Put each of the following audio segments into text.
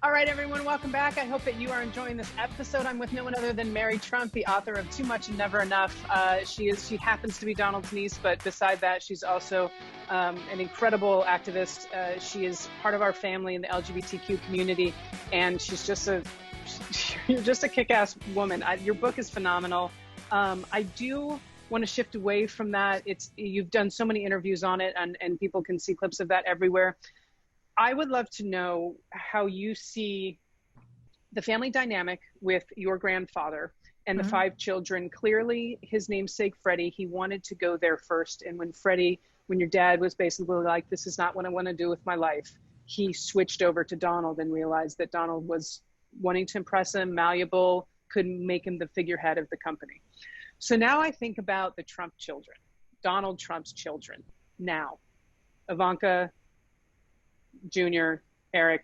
All right, everyone, welcome back. I hope that you are enjoying this episode. I'm with no one other than Mary Trump, the author of Too Much and Never Enough. She happens to be Donald's niece, but beside that, she's also an incredible activist. She is part of our family in the LGBTQ community, and you're just a kick-ass woman. Your book is phenomenal. I do want to shift away from that. You've done so many interviews on it, and people can see clips of that everywhere. I would love to know how you see the family dynamic with your grandfather and the 5 children. Clearly, his namesake, Freddie, he wanted to go there first. And when your dad was basically like, this is not what I want to do with my life, he switched over to Donald and realized that Donald was wanting to impress him, malleable, could make him the figurehead of the company. So now I think about the Trump children, Donald Trump's children now, Ivanka, Junior, Eric,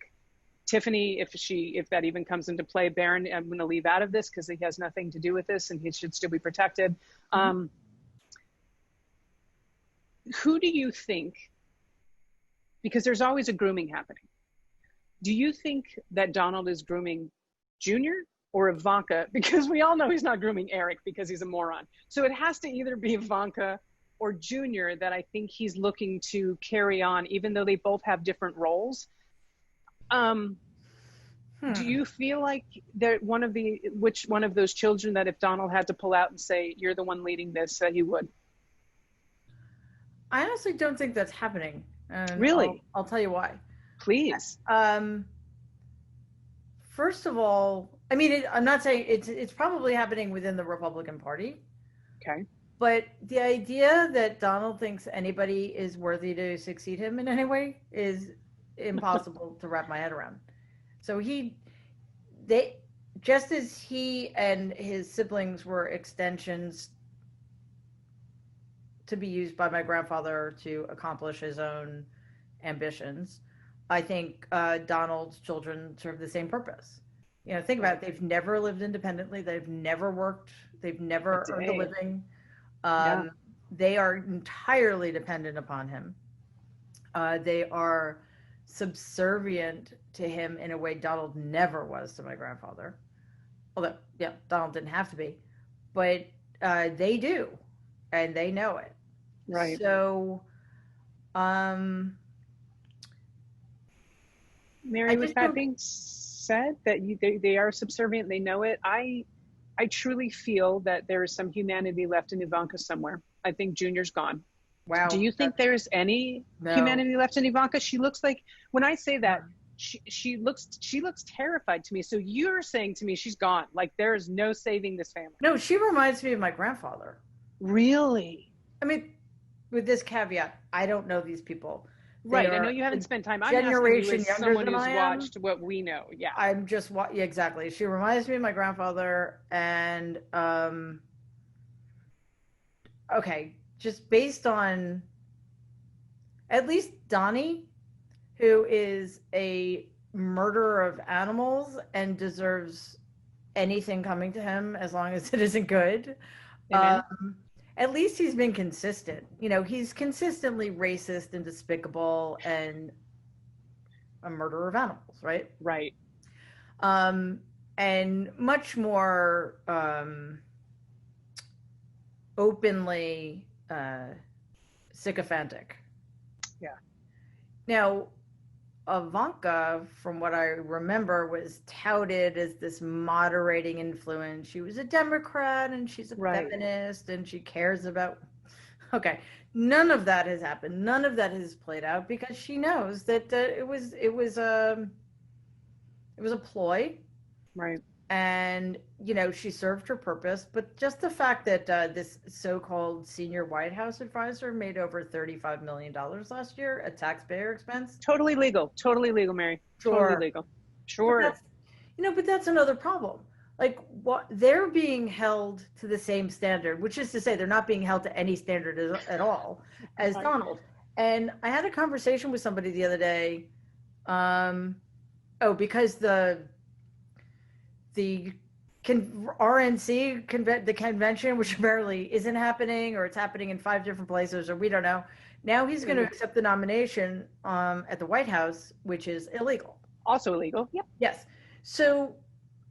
Tiffany, if that even comes into play. Barron, I'm going to leave out of this because he has nothing to do with this and he should still be protected. Who do you think, because there's always a grooming happening, do you think that Donald is grooming Junior or Ivanka? Because we all know he's not grooming Eric because he's a moron. So it has to either be Ivanka or Junior that I think he's looking to carry on, even though they both have different roles. Do you feel like that which one of those children that if Donald had to pull out and say, you're the one leading this, that he would? I honestly don't think that's happening. Really? I'll tell you why. Please. First of all, I mean, I'm not saying it's probably happening within the Republican Party. Okay. But the idea that Donald thinks anybody is worthy to succeed him in any way is impossible to wrap my head around. So just as he and his siblings were extensions to be used by my grandfather to accomplish his own ambitions, I think Donald's children serve the same purpose. You know, think about it. They've never lived independently. They've never worked. They've never earned a living. They are entirely dependent upon him. They are subservient to him in a way Donald never was to my grandfather. Although, yeah, Donald didn't have to be, but they do, and they know it. Right. So, Mary, with that being said, that they are subservient, they know it. I truly feel that there is some humanity left in Ivanka somewhere. I think Junior's gone. Wow. Do you think there's any humanity left in Ivanka? She looks like, when I say that, she looks terrified to me. So you're saying to me she's gone. Like there is no saving this family. No, she reminds me of my grandfather. Really? I mean, with this caveat, I don't know these people. Right, I know you haven't spent time. I'm asking you as someone who's watched what we know. Yeah, I'm just exactly. She reminds me of my grandfather, and okay, just based on at least Donnie, who is a murderer of animals and deserves anything coming to him as long as it isn't good. At least he's been consistent. You know, he's consistently racist and despicable and a murderer of animals, right? Right. And much more openly sycophantic. Yeah. Now, Ivanka, from what I remember, was touted as this moderating influence. She was a Democrat and she's a feminist and she cares about. Okay, none of that has happened. None of that has played out because she knows that it was a ploy, right? And you know she served her purpose. But just the fact that this so-called senior White House advisor made over $35 million last year at taxpayer expense. Totally legal, Mary. Sure. Totally legal. Sure. But that's another problem. Like what they're being held to the same standard, which is to say they're not being held to any standard at all as Donald. And I had a conversation with somebody the other day. Because the RNC the convention, which apparently isn't happening, or it's happening in 5 different places, or we don't know. Now he's going to accept the nomination at the White House, which is illegal. Also illegal. Yep. Yes. So,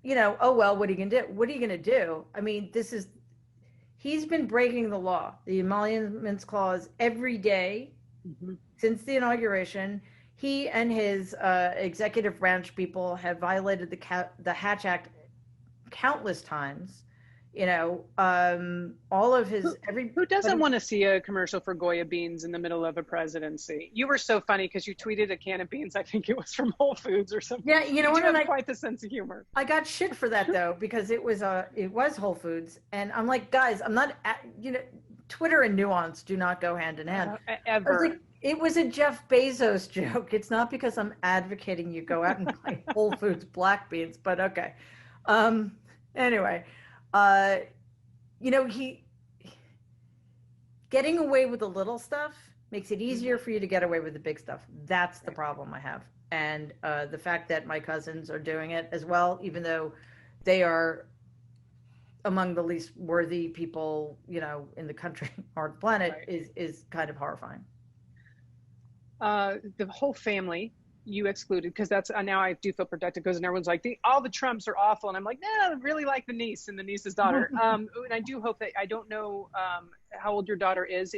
oh, well, what are you going to do? What are you going to do? I mean, he's been breaking the law, the Emoluments Clause, every day since the inauguration. He and his executive branch people have violated the Hatch Act countless times. All of his who doesn't want to see a commercial for Goya beans in the middle of a presidency? You were so funny because you tweeted a can of beans. I think it was from Whole Foods or something. Yeah, what? You have quite the sense of humor. I got shit for that though because it was Whole Foods, and I'm like, guys, I'm not. Twitter and nuance do not go hand in hand. Ever. It was a Jeff Bezos joke. It's not because I'm advocating you go out and buy Whole Foods black beans, but okay. Anyway. He getting away with the little stuff makes it easier for you to get away with the big stuff. That's the problem I have. And the fact that my cousins are doing it as well, even though they are among the least worthy people, in the country or the planet, right, is kind of horrifying. The whole family you excluded, because that's now I do feel protected because everyone's like all the Trumps are awful, and I'm like, no, I really like the niece and the niece's daughter. And I do hope that, I don't know how old your daughter is.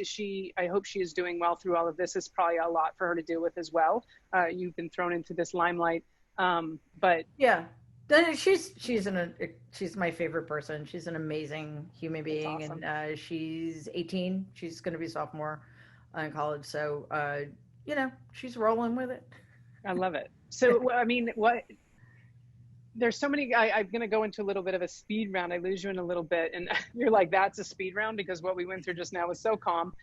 I hope she is doing well through all of this. It's probably a lot for her to deal with as well. You've been thrown into this limelight, but yeah, she's my favorite person. She's an amazing human being. Awesome. And she's 18. She's going to be a sophomore in college, so she's rolling with it. I love it. So, I mean, there's so many, I'm going to go into a little bit of a speed round. I lose you in a little bit. And you're like, that's a speed round because what we went through just now was so calm.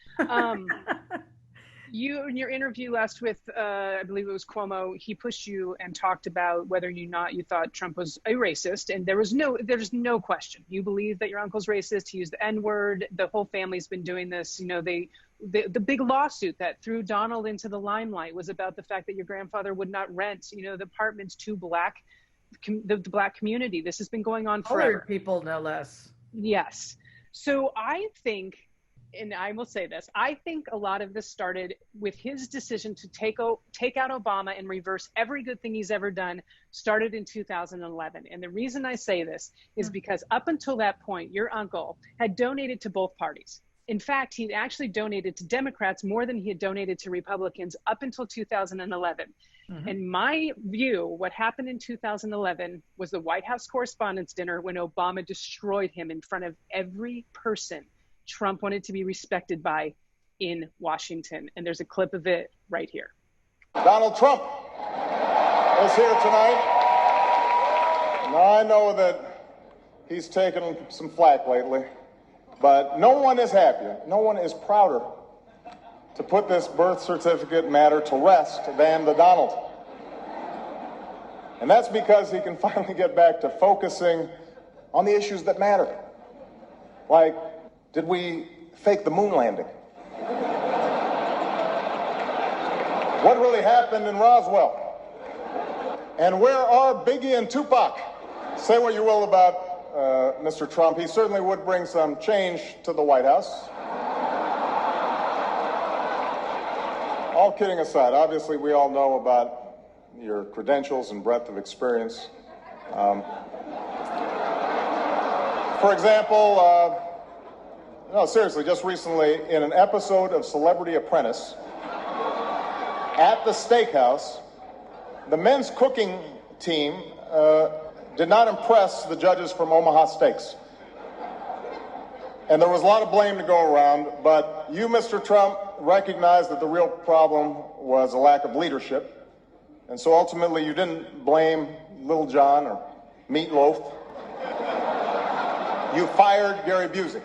You, in your interview last with, I believe it was Cuomo, he pushed you and talked about whether or not you thought Trump was a racist. And there's no question. You believe that your uncle's racist. He used the N-word. The whole family's been doing this. The big lawsuit that threw Donald into the limelight was about the fact that your grandfather would not rent, the apartments to the black community. This has been going on forever. Colored people, no less. Yes. So I think, and I will say this, I think a lot of this started with his decision to take out Obama and reverse every good thing he's ever done, started in 2011. And the reason I say this is because up until that point, your uncle had donated to both parties. In fact, he actually donated to Democrats more than he had donated to Republicans up until 2011. Mm-hmm. In my view, what happened in 2011 was the White House Correspondents' Dinner when Obama destroyed him in front of every person Trump wanted to be respected by in Washington. And there's a clip of it right here. Donald Trump is here tonight. Now, I know that he's taken some flack lately. But no one is happier, no one is prouder to put this birth certificate matter to rest than the Donald. And that's because he can finally get back to focusing on the issues that matter. Like, did we fake the moon landing? What really happened in Roswell? And where are Biggie and Tupac? Say what you will about Mr. Trump, he certainly would bring some change to the White House. All kidding aside, obviously we all know about your credentials and breadth of experience. For example, no, seriously, just recently in an episode of Celebrity Apprentice at the steakhouse, the men's cooking team did not impress the judges from Omaha Steaks. And there was a lot of blame to go around, but you, Mr. Trump, recognized that the real problem was a lack of leadership. And so ultimately you didn't blame Little John or Meatloaf. You fired Gary Busey.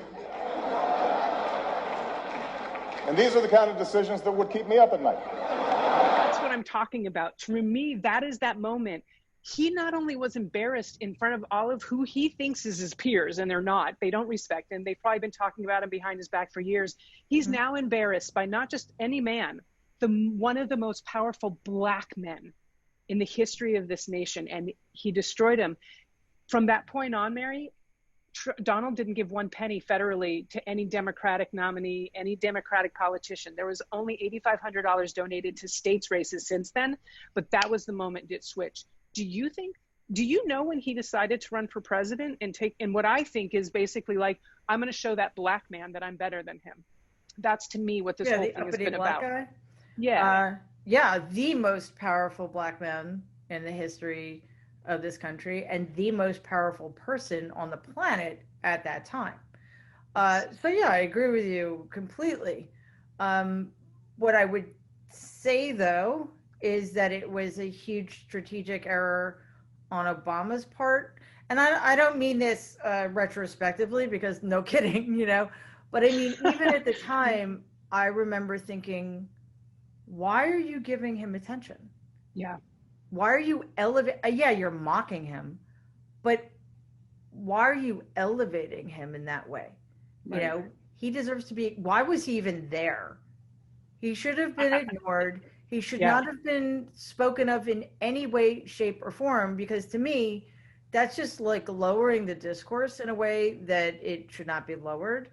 And these are the kind of decisions that would keep me up at night. That's what I'm talking about. To me, that is that moment. He not only was embarrassed in front of all of who he thinks is his peers, and they're not, they don't respect him. They've probably been talking about him behind his back for years. He's now embarrassed by not just any man, one of the most powerful black men in the history of this nation. And he destroyed him. From that point on, Mary, Donald didn't give one penny federally to any Democratic nominee, any Democratic politician. There was only $8,500 donated to states races since then, but that was the moment it switched. Do you know when he decided to run for president and what I think is basically like, I'm going to show that black man that I'm better than him. That's to me what this whole thing has been about. Guy? Yeah. The most powerful black man in the history of this country and the most powerful person on the planet at that time. So yeah, I agree with you completely. What I would say though is that it was a huge strategic error on Obama's part. And I don't mean this retrospectively, because no kidding, you know, but I mean, even at the time, I remember thinking, why are you giving him attention? Yeah. Why are you yeah, you're mocking him, but why are you elevating him in that way? Right. You know, he deserves to be, why was he even there? He should have been ignored. He should not have been spoken of in any way, shape, or form, because to me, that's just like lowering the discourse in a way that it should not be lowered.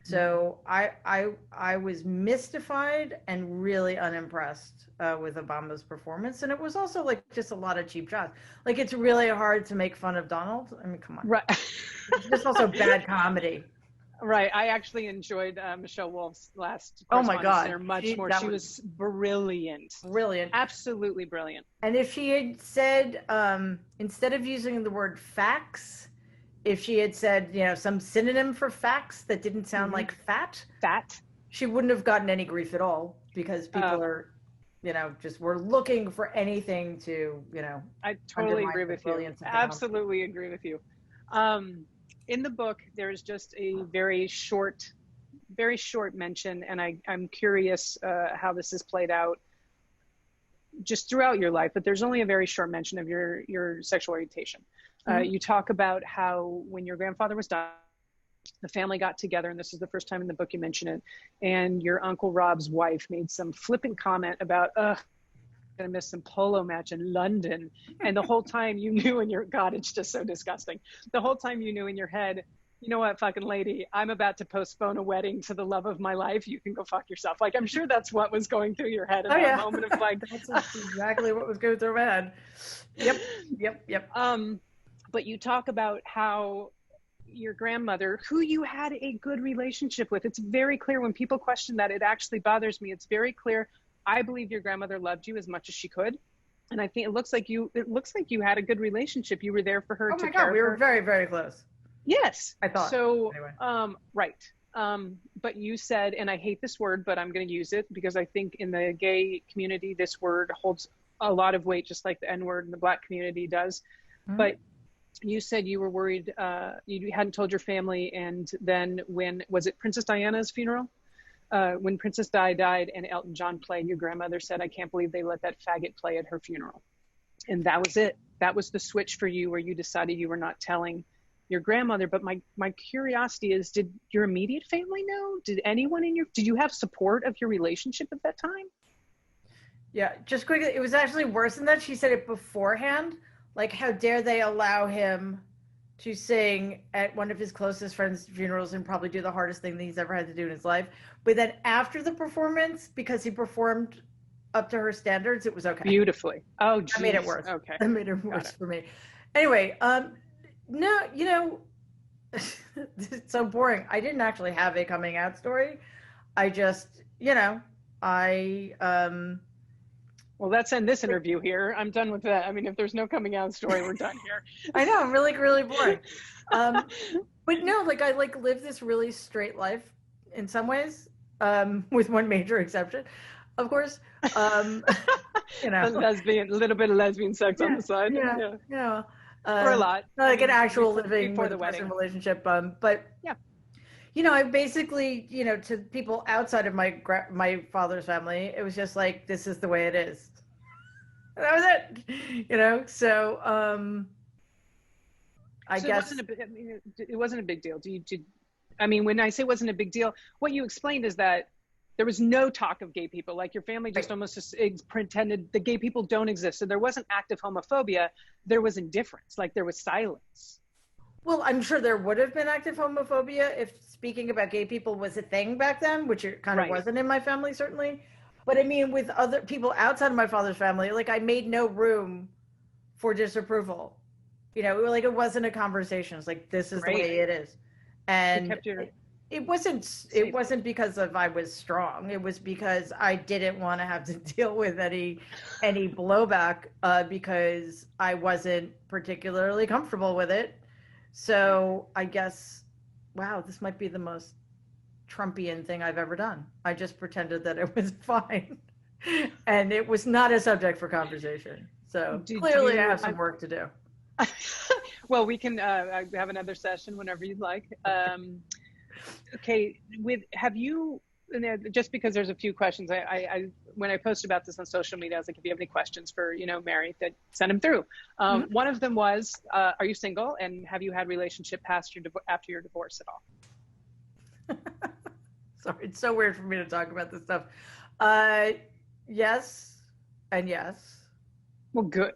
So I was mystified and really unimpressed with Obama's performance. And it was also like just a lot of cheap shots. Like, it's really hard to make fun of Donald. I mean, come on. Right. It's just also bad comedy. Right. I actually enjoyed Michelle Wolf's last Oh my God. dinner much more. She was brilliant. Brilliant. Absolutely brilliant. And if she had said, instead of using the word facts, if she had said, you know, some synonym for facts that didn't sound like fat, she wouldn't have gotten any grief at all, because people are, you know, we're looking for anything to, you know. I totally agree with you. Absolutely agree with you. In the book, there's just a very short mention, and I'm curious how this is played out just throughout your life, but there's only a very short mention of your sexual orientation. You talk about how when your grandfather was dying, the family got together, and this is the first time in the book you mention it, and your Uncle Rob's wife made some flippant comment about, gonna miss some polo match in London. And the whole time you knew in your, God, it's just so disgusting. The whole time you knew in your head, you know what, fucking lady, I'm about to postpone a wedding to the love of my life. You can go fuck yourself. Like, I'm sure that's what was going through your head in that moment of like, that's exactly what was going through my head. Yep. But you talk about how your grandmother, who you had a good relationship with, it's very clear when people question that, it actually bothers me. It's very clear. I believe your grandmother loved you as much as she could. And I think it looks like you had a good relationship. You were there for her. Oh my God, we were very, very close. Yes. I thought. So, anyway. Right. But you said, and I hate this word, but I'm going to use it because I think in the gay community, this word holds a lot of weight, just like the N word in the Black community does. Mm-hmm. But you said you were worried, you hadn't told your family. And then was it Princess Diana's funeral? When Princess Di died and Elton John played, your grandmother said, I can't believe they let that faggot play at her funeral. And that was it. That was the switch for you, where you decided you were not telling your grandmother. But my curiosity is, did your immediate family know? Did anyone did you have support of your relationship at that time? Yeah, just quickly, it was actually worse than that. She said it beforehand. Like, how dare they allow him to sing at one of his closest friends' funerals and probably do the hardest thing that he's ever had to do in his life. But then after the performance, because he performed up to her standards, it was okay. Beautifully. Oh, geez. That made it worse. Okay. That made it worse for me. Anyway, no, you know, it's so boring. I didn't actually have a coming out story. I just, you know, well, let's end this interview here. I'm done with that. I mean, if there's no coming out story, we're done here. I know, I'm really, really boring. But no, like, I live this really straight life in some ways, with one major exception, of course. You know, a little bit of lesbian sex on the side. Yeah. For a lot. Like an actual living before the wedding relationship. But yeah. You know, I basically, you know, to people outside of my father's family, it was just like, this is the way it is. And that was it, you know? So, I guess. It wasn't a big deal. I mean, when I say it wasn't a big deal, what you explained is that there was no talk of gay people. Like, your family just almost just pretended the gay people don't exist. So there wasn't active homophobia. There was indifference. Like, there was silence. Well, I'm sure there would have been active homophobia if speaking about gay people was a thing back then, which it kind of Right. wasn't in my family, certainly. But I mean, with other people outside of my father's family, like I made no room for disapproval. You know, like it wasn't a conversation. It's like this is the Great. way it is, You and kept your it wasn't. safe. It wasn't because of I was strong. It was because I didn't want to have to deal with any blowback because I wasn't particularly comfortable with it. So I guess, wow, this might be the most Trumpian thing I've ever done. I just pretended that it was fine, and it was not a subject for conversation. So clearly, I have some work to do. Well, we can have another session whenever you'd like. Okay, have you, just because there's a few questions, I when I posted about this on social media, I was like, if you have any questions for, Mary, that send them through. One of them was, are you single, and have you had relationship after your divorce at all? Sorry, it's so weird for me to talk about this stuff. Yes, and yes. Well, good.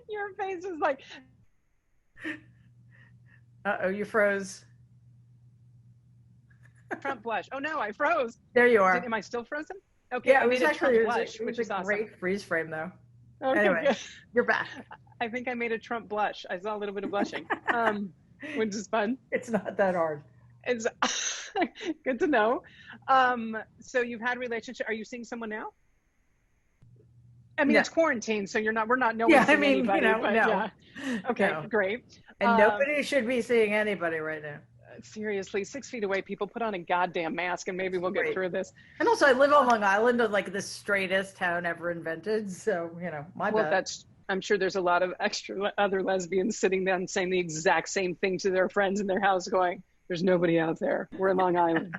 Your face is like. Uh-oh, you froze. Trump blush. Oh no, I froze. There you are. Am I still frozen? Okay, Yeah, I it was made a actually Trump blush, which is a awesome. great freeze frame, though. Okay, anyway, good. You're back. I think I made a Trump blush. I saw a little bit of blushing, which is fun. It's not that hard. It's good to know. So you've had a relationship. Are you seeing someone now? I mean, No. It's quarantine, so we're not knowing anybody. But no. Yeah. Okay, No. great. And nobody should be seeing anybody right now. Seriously, 6 feet away, people put on a goddamn mask, and maybe we'll get through this. And also, I live on Long Island, like the straightest town ever invented. So, my bad. I'm sure there's a lot of other lesbians sitting down saying the exact same thing to their friends in their house, going, "There's nobody out there. We're in Long Island."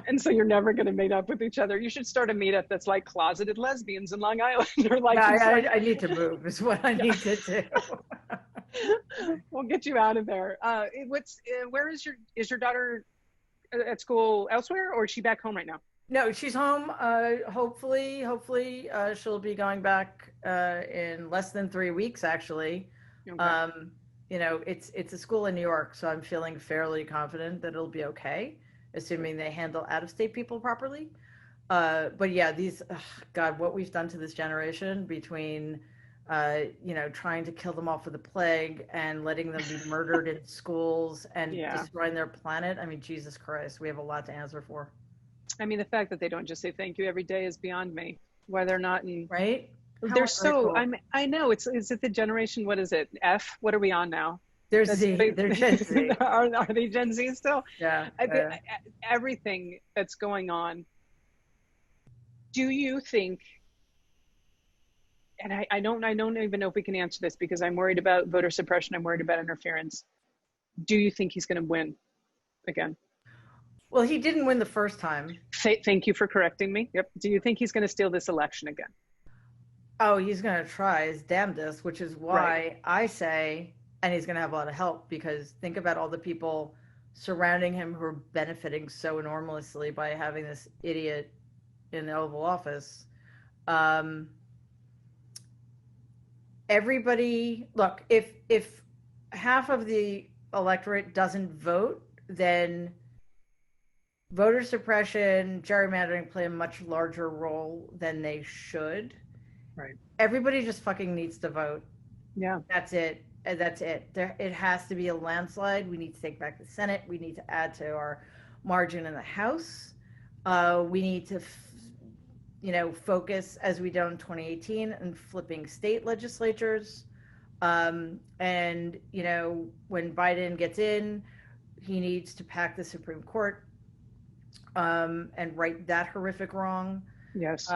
And so you're never going to meet up with each other. You should start a meetup that's like closeted lesbians in Long Island, or like. I need to move. Is what I need to do. We'll get you out of there. Where is your daughter at school elsewhere, or is she back home right now? No, she's home. Hopefully, she'll be going back in less than 3 weeks. Actually, Okay. It's a school in New York, so I'm feeling fairly confident that it'll be okay, assuming they handle out-of-state people properly. But yeah, God, what we've done to this generation between. Trying to kill them off with the plague and letting them be murdered in schools and destroying their planet. I mean, Jesus Christ, we have a lot to answer for. I mean, the fact that they don't just say thank you every day is beyond me. Why they're not in. Right? They're so. I know. Is it the generation? What is it? F? What are we on now? They're Z. They're Gen Z. Are they Gen Z still? Yeah. Everything that's going on. Do you think? And I don't even know if we can answer this, because I'm worried about voter suppression. I'm worried about interference. Do you think he's going to win again? Well, he didn't win the first time. Thank you for correcting me. Yep. Do you think he's going to steal this election again? Oh, he's going to try his damnedest, which is why I say, and he's going to have a lot of help, because think about all the people surrounding him who are benefiting so enormously by having this idiot in the Oval Office. Everybody, look, if half of the electorate doesn't vote, then voter suppression, gerrymandering play a much larger role than they should. Right. Everybody just fucking needs to vote. Yeah. That's it. It has to be a landslide. We need to take back the Senate. We need to add to our margin in the House. We need to focus, as we did in 2018, and flipping state legislatures. And, when Biden gets in, he needs to pack the Supreme Court and right that horrific wrong. Yes.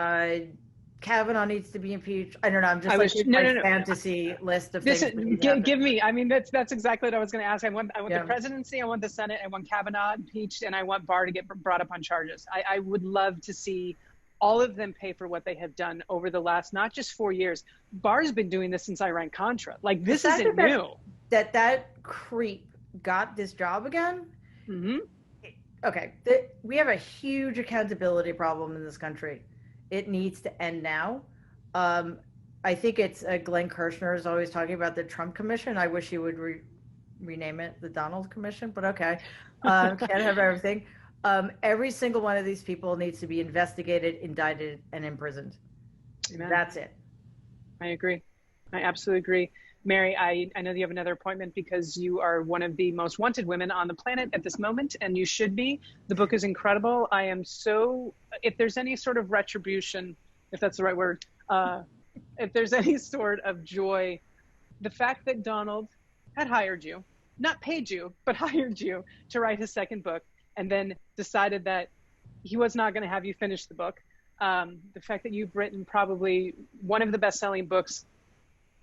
Kavanaugh needs to be impeached. I don't know. I'm just fantasy list of things. Give me. I mean, that's exactly what I was going to ask. I want the presidency. I want the Senate. I want Kavanaugh impeached, and I want Barr to get brought up on charges. I would love to see all of them pay for what they have done over the last, not just 4 years. Barr's been doing this since Iran-Contra. Like, this isn't new. That creep got this job again. Mm-hmm. Okay. We have a huge accountability problem in this country. It needs to end now. I think it's Glenn Kirshner is always talking about the Trump Commission. I wish he would rename it the Donald Commission, but okay. Can't have everything. Every single one of these people needs to be investigated, indicted, and imprisoned. Amen. That's it. I agree. I absolutely agree. Mary, I know you have another appointment because you are one of the most wanted women on the planet at this moment, and you should be. The book is incredible. I am so, if there's any sort of retribution, if that's the right word, if there's any sort of joy, the fact that Donald had hired you, not paid you, but hired you to write his second book, and then decided that he was not going to have you finish the book. The fact that you've written probably one of the best-selling books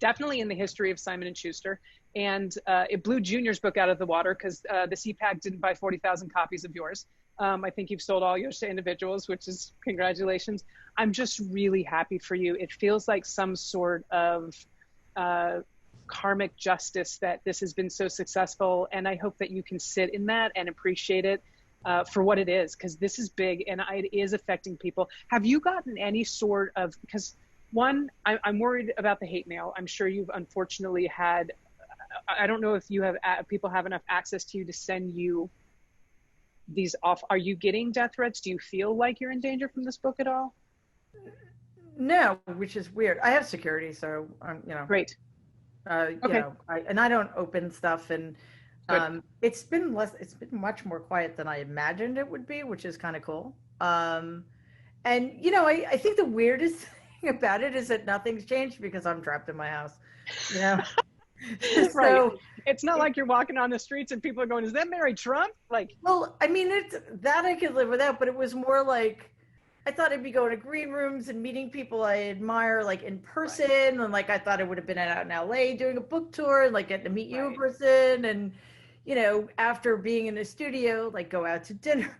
definitely in the history of Simon & Schuster. And it blew Junior's book out of the water because the CPAC didn't buy 40,000 copies of yours. I think you've sold all yours to individuals, which is congratulations. I'm just really happy for you. It feels like some sort of karmic justice that this has been so successful. And I hope that you can sit in that and appreciate it for what it is, because this is big and it is affecting people. Have you gotten any sort of, because one, I'm worried about the hate mail. I'm sure you've unfortunately had, I don't know if you have, people have enough access to you to send you these off. Are you getting death threats? Do you feel like you're in danger from this book at all? No, which is weird. I have security, so Great. Okay. I don't open stuff, and it's been much more quiet than I imagined it would be, which is kind of cool. And I think the weirdest thing about it is that nothing's changed because I'm trapped in my house. Right. So, it's not like you're walking on the streets and people are going, "Is that Mary Trump?" Like, well, I mean, it's that I could live without, but it was more like I thought I'd be going to green rooms and meeting people I admire, like in person, right. And like I thought I would have been out in LA doing a book tour and like getting to meet you in person, and after being in a studio, like go out to dinner.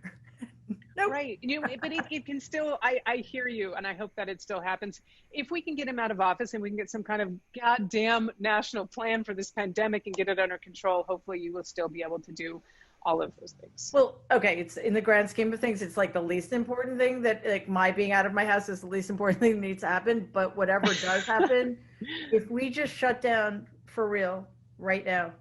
Nope. Right. But it can still, I hear you, and I hope that it still happens. If we can get him out of office and we can get some kind of goddamn national plan for this pandemic and get it under control, hopefully you will still be able to do all of those things. Well, okay. It's in the grand scheme of things, it's like the least important thing that like my being out of my house is the least important thing that needs to happen. But whatever does happen, if we just shut down for real right now,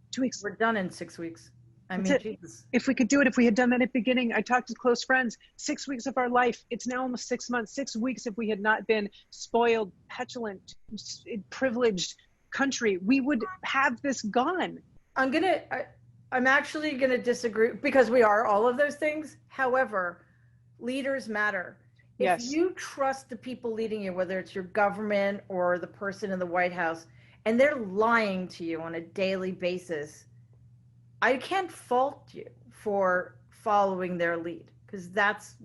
2 weeks, we're done in 6 weeks. I mean, Jesus. If we could do it, if we had done that at the beginning, I talked to close friends, 6 weeks of our life. It's now almost 6 months, 6 weeks. If we had not been spoiled, petulant, privileged country, we would have this gone. I'm actually going to disagree because we are all of those things. However, leaders matter. If you trust the people leading you, whether it's your government or the person in the White House, and they're lying to you on a daily basis, I can't fault you for following their lead because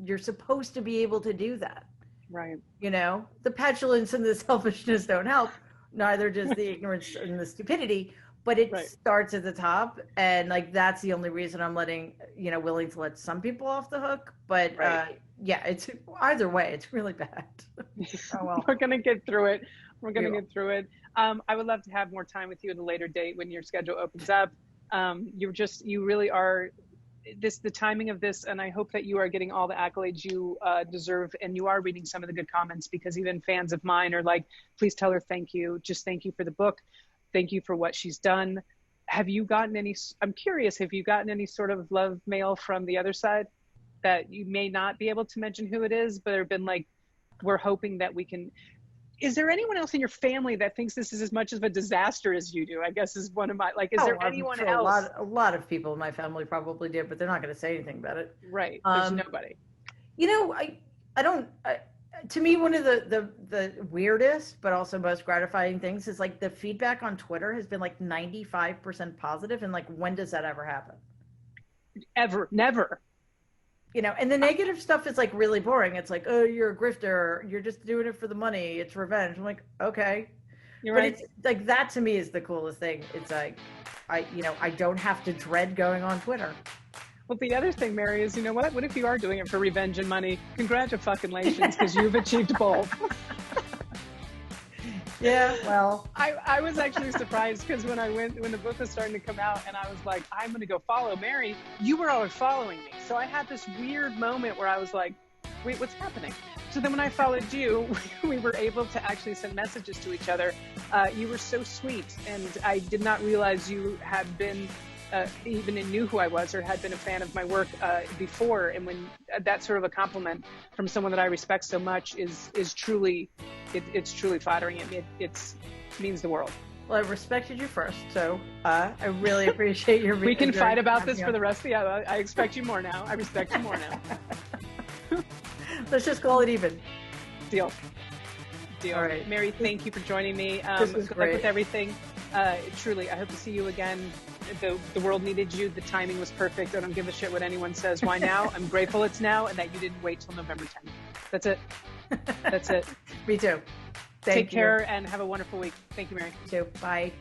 you're supposed to be able to do that. Right. The petulance and the selfishness don't help, neither does the ignorance and the stupidity, but it starts at the top. And like, that's the only reason I'm willing to let some people off the hook. But it's either way, it's really bad. Oh, well. We're going to get through it. I would love to have more time with you at a later date when your schedule opens up. You really are the timing of this, and I hope that you are getting all the accolades you deserve, and you are reading some of the good comments, because even fans of mine are like, please tell her thank you. Just thank you for the book. Thank you for what she's done. Have you gotten I'm curious, have you gotten any sort of love mail from the other side that you may not be able to mention who it is, but have been like, we're hoping that we can. Is there anyone else in your family that thinks this is as much of a disaster as you do? I guess is one of my, is there anyone else? A lot of people in my family probably did, but they're not going to say anything about it. Right. There's nobody. To me, one of the weirdest, but also most gratifying things is like the feedback on Twitter has been like 95% positive. And like, when does that ever happen? Ever. Never. And the negative stuff is like really boring. It's like, oh, you're a grifter. You're just doing it for the money. It's revenge. I'm like, okay. You're right. It's like, that to me is the coolest thing. It's like, I don't have to dread going on Twitter. Well, the other thing, Mary, is, what? What if you are doing it for revenge and money? Congratulations, because you've achieved both. Yeah, well, I was actually surprised because when the book was starting to come out, and I was like, I'm going to go follow Mary, you were always following me. So I had this weird moment where I was like, wait, what's happening? So then when I followed you, we were able to actually send messages to each other. You were so sweet, and I did not realize you had been, even knew who I was or had been a fan of my work before. And when that sort of a compliment from someone that I respect so much is truly, it's truly flattering. It means the world. Well, I respected you first, so I really appreciate your. We can fight about this for the rest of the hour. I expect you more now. I respect you more now. Let's just call it even. Deal. All right, Mary, thank you for joining me. This was good great. luck with everything. Truly, I hope to see you again. The world needed you. The timing was perfect. I don't give a shit what anyone says. Why now? I'm grateful it's now, and that you didn't wait till November 10th. That's it. That's it. Me too. Take care and have a wonderful week. Thank you, Mary. You too. Bye.